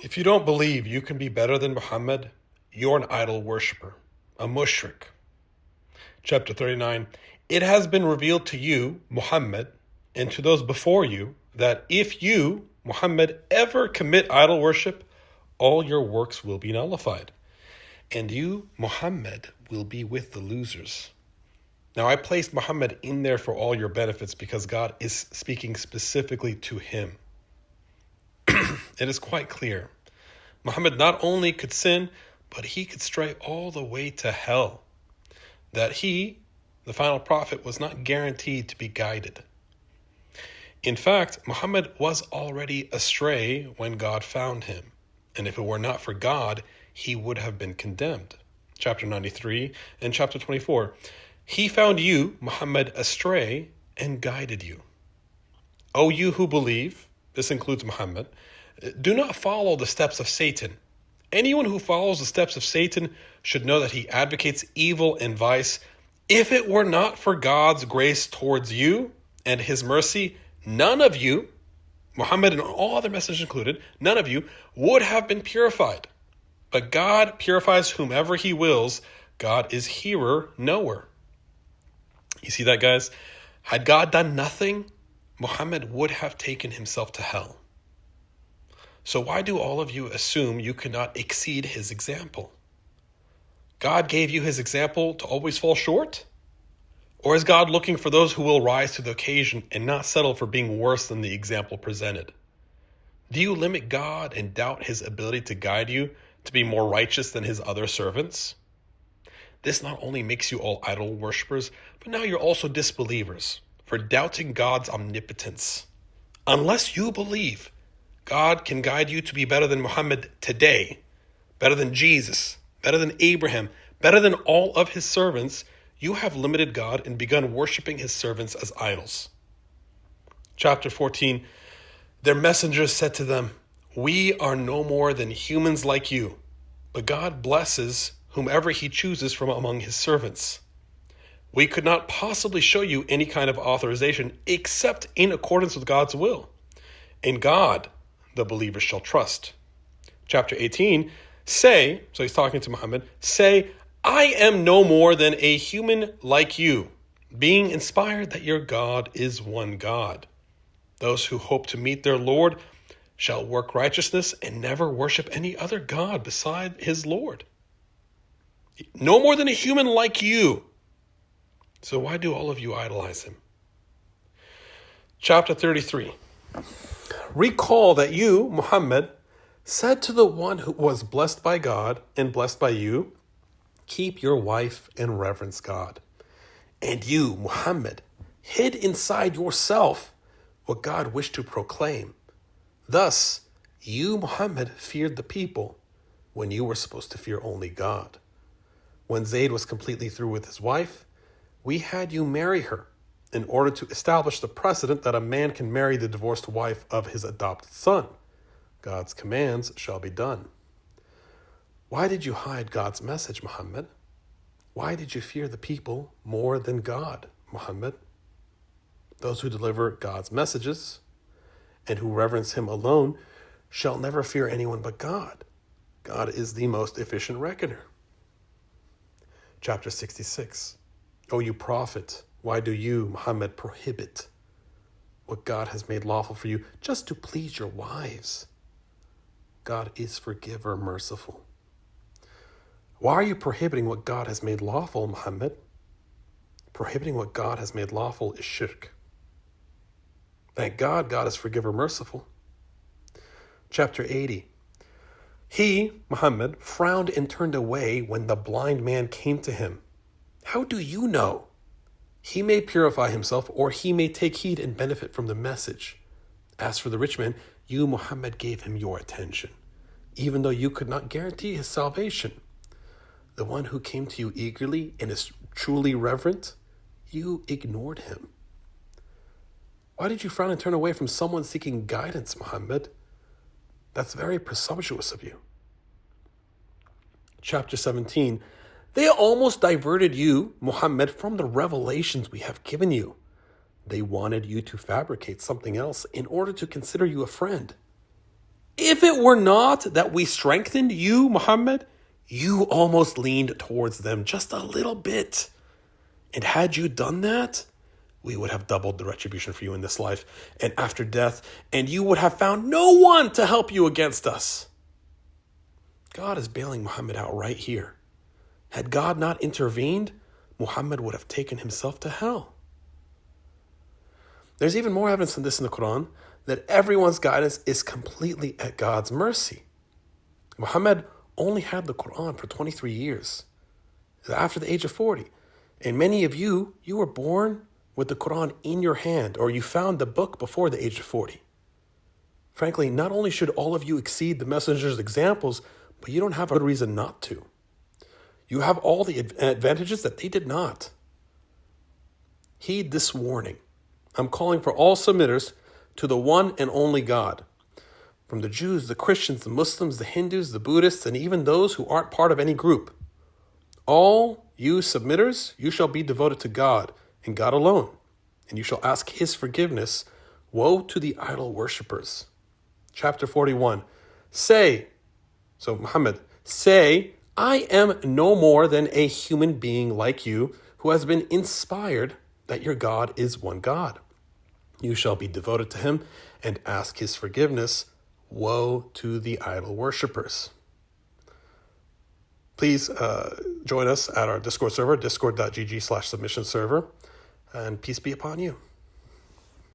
If you don't believe you can be better than Muhammad, you're an idol worshiper, a mushrik. Chapter 39, it has been revealed to you, Muhammad, and to those before you, that if you, Muhammad, ever commit idol worship, all your works will be nullified, and you, Muhammad, will be with the losers. Now, I placed Muhammad in there for all your benefits because God is speaking specifically to him. It is quite clear. Muhammad not only could sin, but he could stray all the way to hell. That he, the final prophet, was not guaranteed to be guided. In fact, Muhammad was already astray when God found him. And if it were not for God, he would have been condemned. Chapter 93 and chapter 24. He found you, Muhammad, astray and guided you. O you who believe, this includes Muhammad, do not follow the steps of Satan. Anyone who follows the steps of Satan should know that he advocates evil and vice. If it were not for God's grace towards you and his mercy, none of you, Muhammad and all other messengers included, none of you would have been purified. But God purifies whomever he wills. God is hearer, knower. You see that, guys? Had God done nothing, Muhammad would have taken himself to hell. So why do all of you assume you cannot exceed his example? God gave you his example to always fall short? Or is God looking for those who will rise to the occasion and not settle for being worse than the example presented? Do you limit God and doubt his ability to guide you to be more righteous than his other servants? This not only makes you all idol worshippers, but now you're also disbelievers for doubting God's omnipotence. Unless you believe God can guide you to be better than Muhammad today, better than Jesus, better than Abraham, better than all of his servants, you have limited God and begun worshiping his servants as idols. Chapter 14, their messengers said to them, we are no more than humans like you, but God blesses whomever he chooses from among his servants. We could not possibly show you any kind of authorization except in accordance with God's will. In God, the believers shall trust. Chapter 18, say, so he's talking to Muhammad, say, I am no more than a human like you, being inspired that your God is one God. Those who hope to meet their Lord shall work righteousness and never worship any other God beside his Lord. No more than a human like you. So why do all of you idolize him? Chapter 33. Recall that you, Muhammad, said to the one who was blessed by God and blessed by you, keep your wife and reverence God. And you, Muhammad, hid inside yourself what God wished to proclaim. Thus, you, Muhammad, feared the people when you were supposed to fear only God. When Zayd was completely through with his wife, we had you marry her in order to establish the precedent that a man can marry the divorced wife of his adopted son. God's commands shall be done. Why did you hide God's message, Muhammad? Why did you fear the people more than God, Muhammad? Those who deliver God's messages and who reverence him alone shall never fear anyone but God. God is the most efficient reckoner. Chapter 66. O you prophet, why do you, Muhammad, prohibit what God has made lawful for you just to please your wives? God is forgiver, merciful. Why are you prohibiting what God has made lawful, Muhammad? Prohibiting what God has made lawful is shirk. Thank God, God is forgiver, merciful. Chapter 80. He, Muhammad, frowned and turned away when the blind man came to him. How do you know? He may purify himself, or he may take heed and benefit from the message. As for the rich man, you, Muhammad, gave him your attention, even though you could not guarantee his salvation. The one who came to you eagerly and is truly reverent, you ignored him. Why did you frown and turn away from someone seeking guidance, Muhammad? That's very presumptuous of you. Chapter 17. They almost diverted you, Muhammad, from the revelations we have given you. They wanted you to fabricate something else in order to consider you a friend. if it were not that we strengthened you, Muhammad, you almost leaned towards them just a little bit. And had you done that, we would have doubled the retribution for you in this life and after death, and you would have found no one to help you against us. God is bailing Muhammad out right here. Had God not intervened, Muhammad would have taken himself to hell. There's even more evidence than this in the Quran, that everyone's guidance is completely at God's mercy. Muhammad only had the Quran for 23 years, after the age of 40. And many of you were born with the Quran in your hand, or you found the book before the age of 40. Frankly, not only should all of you exceed the messenger's examples, but you don't have a good reason not to. You have all the advantages that they did not. Heed this warning. I'm calling for all submitters to the one and only God. From the Jews, the Christians, the Muslims, the Hindus, the Buddhists, and even those who aren't part of any group. All you submitters, you shall be devoted to God and God alone, and you shall ask his forgiveness. Woe to the idol worshippers. Chapter 41. Muhammad, say, I am no more than a human being like you who has been inspired that your God is one God. You shall be devoted to him and ask his forgiveness. Woe to the idol worshippers. Please join us at our Discord server, discord.gg/submission server, and peace be upon you.